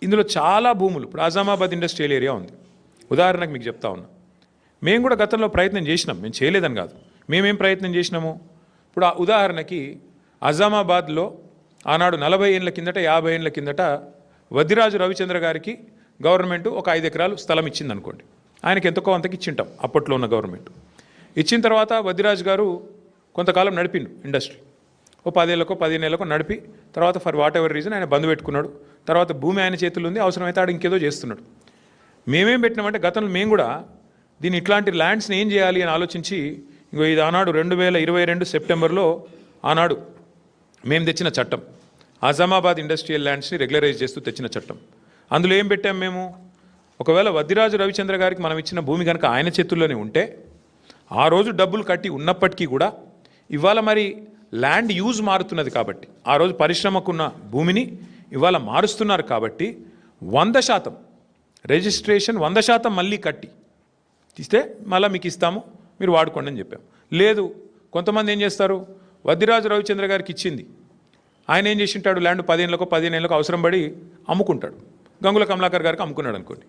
ఇందులో చాలా భూములు ఇప్పుడు ఆజామాబాద్ ఇండస్ట్రియల్ ఏరియా ఉంది. ఉదాహరణకు మీకు చెప్తా ఉన్నా, మేము కూడా గతంలో ప్రయత్నం చేసినాం, మేము చేయలేదని కాదు, మేమేం ప్రయత్నం చేసినాము. ఇప్పుడు ఉదాహరణకి ఆజామాబాద్లో ఆనాడు 40 ఏళ్ళ కిందట 50 ఏళ్ళ కిందట వద్దిరాజు రవిచంద్ర గారికి గవర్నమెంట్ ఒక 5 ఎకరాలు స్థలం ఇచ్చింది అనుకోండి. ఆయనకి ఎంతకో అంతకి ఇచ్చింటాం అప్పట్లో ఉన్న గవర్నమెంట్. ఇచ్చిన తర్వాత వద్దిరాజు గారు కొంతకాలం నడిపిండు ఇండస్ట్రీ, ఓ 10 ఏళ్ళకో 15 ఏళ్ళకో నడిపి తర్వాత ఫర్ వాట్ ఎవర్ రీజన్ ఆయన బంద్ పెట్టుకున్నాడు. తర్వాత భూమి ఆయన చేతుల్లో ఉంది, అవసరమైతే ఆడు ఇంకేదో చేస్తున్నాడు. మేమేం పెట్టినామంటే గతంలో మేము కూడా దీన్ని ఇట్లాంటి ల్యాండ్స్ని ఏం చేయాలి అని ఆలోచించి ఇంకో ఇది ఆనాడు 2022 సెప్టెంబర్లో ఆనాడు మేము తెచ్చిన చట్టం, ఆజామాబాద్ ఇండస్ట్రియల్ ల్యాండ్స్ని రెగ్యులరైజ్ చేస్తూ తెచ్చిన చట్టం. అందులో ఏం పెట్టాం మేము, ఒకవేళ వద్దిరాజు రవిచంద్ర గారికి మనం ఇచ్చిన భూమి కనుక ఆయన చేతుల్లోనే ఉంటే ఆ రోజు డబ్బులు కట్టి ఉన్నప్పటికీ కూడా ఇవాళ మరి ల్యాండ్ యూజ్ మారుతున్నది కాబట్టి, ఆ రోజు పరిశ్రమకున్న భూమిని ఇవాళ మారుస్తున్నారు కాబట్టి 100% రిజిస్ట్రేషన్ 100% మళ్ళీ కట్టి ఇస్తే మళ్ళీ మీకు ఇస్తాము, మీరు వాడుకోండి అని చెప్పాం. లేదు, కొంతమంది ఏం చేస్తారు, వద్దిరాజు రవిచంద్ర గారికి ఇచ్చింది ఆయన ఏం చేసి ఉంటాడు, ల్యాండ్ 10 ఏళ్ళకో 15 ఏళ్ళకో అవసరం పడి అమ్ముకుంటాడు. గంగుల కమలాకర్ గారికి అమ్ముకున్నాడు అనుకోండి.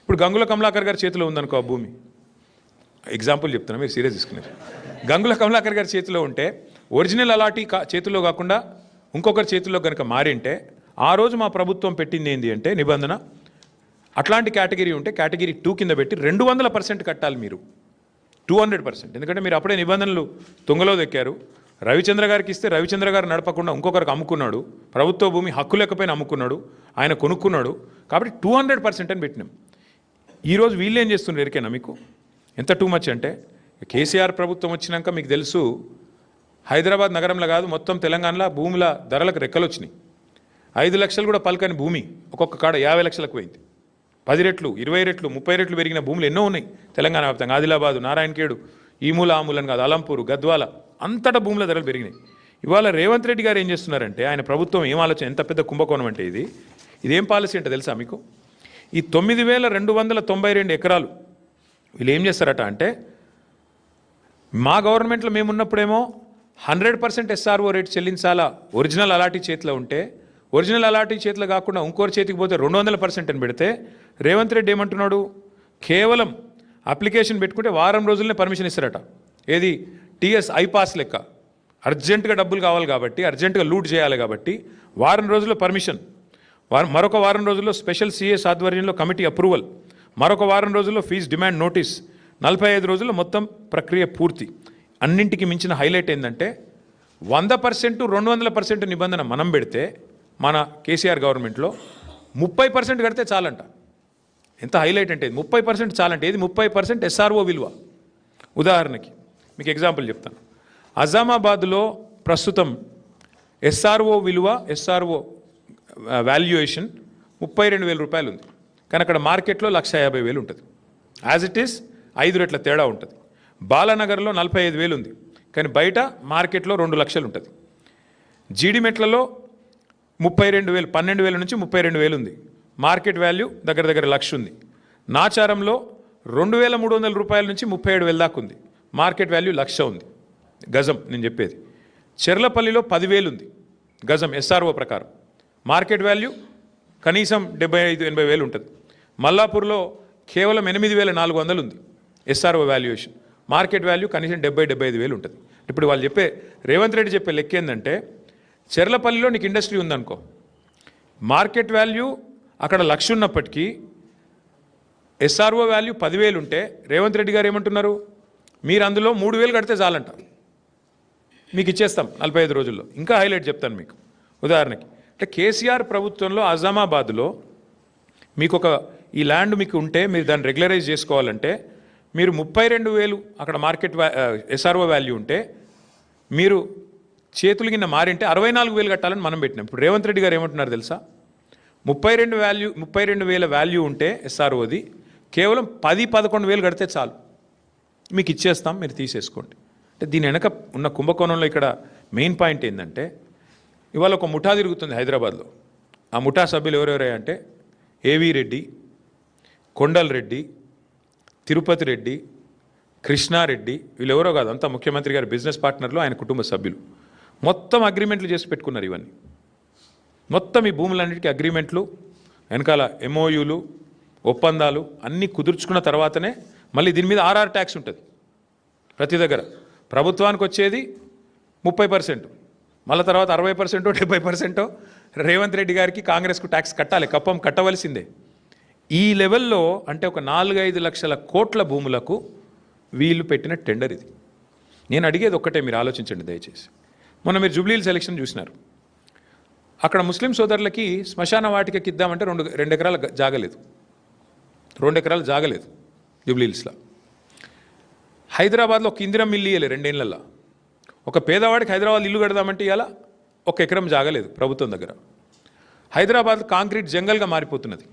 ఇప్పుడు గంగుల కమలాకర్ గారి చేతిలో ఉందనుకో ఆ భూమి, ఎగ్జాంపుల్ చెప్తున్నా, మీరు సీరియస్ తీసుకున్నారు. గంగుల కమలాకర్ గారి చేతిలో ఉంటే ఒరిజినల్ అలాటీ చేతుల్లో కాకుండా ఇంకొకరి చేతుల్లో కనుక మారింటే ఆ రోజు మా ప్రభుత్వం పెట్టింది ఏంటి అంటే నిబంధన, అట్లాంటి కేటగిరీ ఉంటే కేటగిరీ 2 కింద పెట్టి 200% కట్టాలి మీరు, 200%. ఎందుకంటే మీరు అప్పుడే నిబంధనలు తుంగలో దెక్కారు. రవిచంద్ర గారికి ఇస్తే రవిచంద్ర గారు నడపకుండా ఇంకొకరికి అమ్ముకున్నాడు, ప్రభుత్వ భూమి హక్కు లేకపోయినా అమ్ముకున్నాడు, ఆయన కొనుక్కున్నాడు, కాబట్టి 200% అని పెట్టినాం. ఈరోజు వీళ్ళు ఏం చేస్తున్నారు ఎరికేనా మీకు, ఎంత టూ మచ్ అంటే, కేసీఆర్ ప్రభుత్వం వచ్చినాక మీకు తెలుసు హైదరాబాద్ నగరంలో కాదు మొత్తం తెలంగాణలో భూముల ధరలకు రెక్కలు వచ్చినాయి. 5 లక్షలు కూడా పలకని భూమి ఒక్కొక్క కాడ 50 లక్షలకు పోయింది. 10 రెట్లు 20 రెట్లు 30 రెట్లు పెరిగిన భూములు ఎన్నో ఉన్నాయి తెలంగాణ వ్యాప్తంగా. ఆదిలాబాదు, నారాయణఖేడు, ఈ మూల ఆ మూలని కాదు, అలంపూరు, గద్వాల, అంతటా భూముల ధరలు పెరిగినాయి. ఇవాళ రేవంత్ రెడ్డి గారు ఏం చేస్తున్నారంటే, ఆయన ప్రభుత్వం ఏం ఆలోచన, ఎంత పెద్ద కుంభకోణం అంటే ఇదేం పాలసీ అంటే తెలుసా మీకు, ఈ 9292 ఎకరాలు వీళ్ళు ఏం చేస్తారట అంటే, మా గవర్నమెంట్లో మేమున్నప్పుడేమో 100% SRO రేట్ చెల్లించాలా ఒరిజినల్ అలాటీ చేతిలో ఉంటే, ఒరిజినల్ అలాటీ చేతిలో కాకుండా ఇంకోరి చేతికి పోతే 200% అని పెడితే, రేవంత్ రెడ్డి ఏమంటున్నాడు, కేవలం అప్లికేషన్ పెట్టుకుంటే వారం రోజులనే పర్మిషన్ ఇస్తారట. ఏది TS ఐపాస్ లెక్క, అర్జెంటుగా డబ్బులు కావాలి కాబట్టి, అర్జెంటుగా లూట్ చేయాలి కాబట్టి వారం రోజుల్లో పర్మిషన్, మరొక వారం రోజుల్లో స్పెషల్ CS ఆధ్వర్యంలో కమిటీ అప్రూవల్, మరొక వారం రోజుల్లో ఫీజు డిమాండ్ నోటీస్, 45 రోజుల్లో మొత్తం ప్రక్రియ పూర్తి. అన్నింటికి మించిన హైలైట్ ఏంటంటే 100% 200% నిబంధన మనం పెడితే మన కేసీఆర్ గవర్నమెంట్లో 30% కడితే చాలంట. ఎంత హైలైట్ అంటే 30% చాలంటే, ఏది 30% SRO విలువ. ఉదాహరణకి మీకు ఎగ్జాంపుల్ చెప్తాను, ఆజామాబాద్లో ప్రస్తుతం SRO విలువ, SRO వాల్యుయేషన్ 32,000 రూపాయలు ఉంది, కానీ అక్కడ మార్కెట్లో 1,50,000 ఉంటుంది. యాజ్ ఇట్ ఈస్ 5 రెట్ల తేడా ఉంటుంది. బాలానగర్లో 45,000 ఉంది, కానీ బయట మార్కెట్లో 2 లక్షలు ఉంటుంది. జీడిమెట్లలో 32,000, 12,000 నుంచి 32,000 ఉంది, మార్కెట్ వాల్యూ దగ్గర దగ్గర 1,00,000 ఉంది. నాచారంలో 2,300 రూపాయల నుంచి 37,000 దాకా ఉంది, మార్కెట్ వాల్యూ 1,00,000 ఉంది గజం నేను చెప్పేది. చెర్లపల్లిలో 10,000 ఉంది గజం SRO ప్రకారం, మార్కెట్ వాల్యూ కనీసం 75,000-80,000 ఉంటుంది. మల్లాపూర్లో కేవలం 8,400 ఉంది SRO వాల్యుయేషన్, మార్కెట్ వాల్యూ కనీసం 70,000-75,000 ఉంటుంది. ఇప్పుడు వాళ్ళు చెప్పే, రేవంత్ రెడ్డి చెప్పే లెక్క ఏంటంటే, చెర్లపల్లిలో నీకు ఇండస్ట్రీ ఉందనుకో, మార్కెట్ వాల్యూ అక్కడ 1,00,000 ఉన్నప్పటికీ SRO వాల్యూ 10,000 ఉంటే రేవంత్ రెడ్డి గారు ఏమంటున్నారు, మీరు అందులో 3,000 కడితే చాలంట, మీకు ఇచ్చేస్తాం 45 రోజుల్లో. ఇంకా హైలైట్ చెప్తాను మీకు. ఉదాహరణకి అంటే కేసీఆర్ ప్రభుత్వంలో ఆజామాబాద్లో మీకు ఈ ల్యాండ్ మీకు ఉంటే మీరు దాన్ని రెగ్యులరైజ్ చేసుకోవాలంటే మీరు 32,000 అక్కడ మార్కెట్ SRO వాల్యూ ఉంటే మీరు చేతులు కింద మారింటే 64,000 కట్టాలని మనం పెట్టినాం. ఇప్పుడు రేవంత్ రెడ్డి గారు ఏమంటున్నారు తెలుసా, 32,000 వాల్యూ ఉంటే SROది కేవలం 10-11,000 కడితే చాలు, మీకు ఇచ్చేస్తాం, మీరు తీసేసుకోండి. అంటే దీని వెనక ఉన్న కుంభకోణంలో ఇక్కడ మెయిన్ పాయింట్ ఏంటంటే, ఇవాళ ఒక ముఠా తిరుగుతుంది హైదరాబాద్లో. ఆ ముఠా సభ్యులు ఎవరెవరే అంటే ఏవి రెడ్డి, కొండల్ రెడ్డి, తిరుపతి రెడ్డి, కృష్ణారెడ్డి, వీళ్ళెవరో కాదు, అంతా ముఖ్యమంత్రి గారి బిజినెస్ పార్ట్నర్లు, ఆయన కుటుంబ సభ్యులు. మొత్తం అగ్రిమెంట్లు చేసి పెట్టుకున్నారు. ఇవన్నీ మొత్తం ఈ భూములన్నిటికీ అగ్రిమెంట్లు, వెనకాల ఎంఓయూలు ఒప్పందాలు అన్నీ కుదుర్చుకున్న తర్వాతనే మళ్ళీ దీని మీద ఆర్ఆర్ ట్యాక్స్ ఉంటుంది ప్రతి దగ్గర. ప్రభుత్వానికి వచ్చేది 30%, మళ్ళీ తర్వాత 60%, 70% రేవంత్ రెడ్డి గారికి కాంగ్రెస్కు ట్యాక్స్ కట్టాలి, కప్పం కట్టవలసిందే. ఈ లెవెల్లో అంటే ఒక 4-5 లక్షల కోట్ల భూములకు వీళ్ళు పెట్టిన టెండర్ ఇది. నేను అడిగేది ఒక్కటే, మీరు ఆలోచించండి దయచేసి. మొన్న మీరు జూబ్లీహిల్స్ ఎలక్షన్ చూసినారు. అక్కడ ముస్లిం సోదరులకి శ్మశాన వాటికకి ఇద్దామంటే 2 ఎకరాల జాగలేదు, 2 ఎకరాలు జాగలేదు జూబ్లీహిల్స్లో. హైదరాబాద్లో ఒక ఇందిరమ్మ ఇల్లు ఇవ్వలేదు 2 ఏళ్లలో. ఒక పేదవాడికి హైదరాబాద్ ఇల్లు కడదామంటే ఇవాళ 1 ఎకరం జాగలేదు ప్రభుత్వం దగ్గర. హైదరాబాద్ కాంక్రీట్ జంగల్గా మారిపోతున్నది.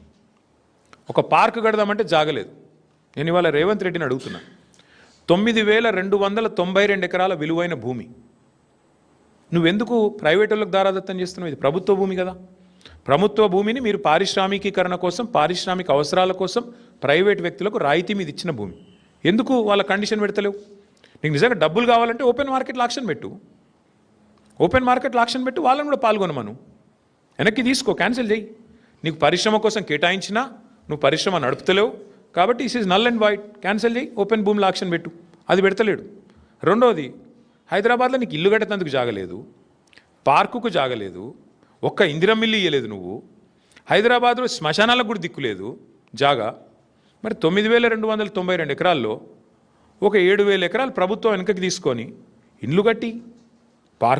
ఒక పార్క్ కడదామంటే జాగలేదు. నేను ఇవాళ రేవంత్ రెడ్డిని అడుగుతున్నా, 9,292 ఎకరాల విలువైన భూమి నువ్వెందుకు ప్రైవేట్ వాళ్ళకి దారాదత్తం చేస్తున్నావు? ఇది ప్రభుత్వ భూమి కదా. ప్రభుత్వ భూమిని మీరు పారిశ్రామికీకరణ కోసం, పారిశ్రామిక అవసరాల కోసం ప్రైవేట్ వ్యక్తులకు రాయితీ మీద ఇచ్చిన భూమి ఎందుకు వాళ్ళ కండిషన్ పెడతలేవు? నీకు నిజంగా డబ్బులు కావాలంటే ఓపెన్ మార్కెట్లో ఆక్షన్ పెట్టు, ఓపెన్ మార్కెట్లో ఆక్షన్ పెట్టు, వాళ్ళని కూడా పాల్గొనమను, వెనక్కి తీసుకో, క్యాన్సిల్ చేయి. నీకు పరిశ్రమ కోసం కేటాయించినా నువ్వు పరిశ్రమ నడుపుతలేవు కాబట్టి is is null and white, cancel చేయి, ఓపెన్ భూమిలో ఆక్షన్ పెట్టు. అది పెడతలేడు. రెండోది, హైదరాబాద్లో నీకు ఇల్లు కట్టేందుకు జాగలేదు, పార్కుకు జాగలేదు, ఒక్క ఇందిరమ్మ ఇల్లు ఇయ్యలేదు నువ్వు, హైదరాబాద్లో శ్మశానాలకు కూడా దిక్కులేదు జాగా. మరి 9,292 ఎకరాల్లో ఒక 7,000 ఎకరాలు ప్రభుత్వం వెనకకి తీసుకొని ఇండ్లు కట్టి పార్కు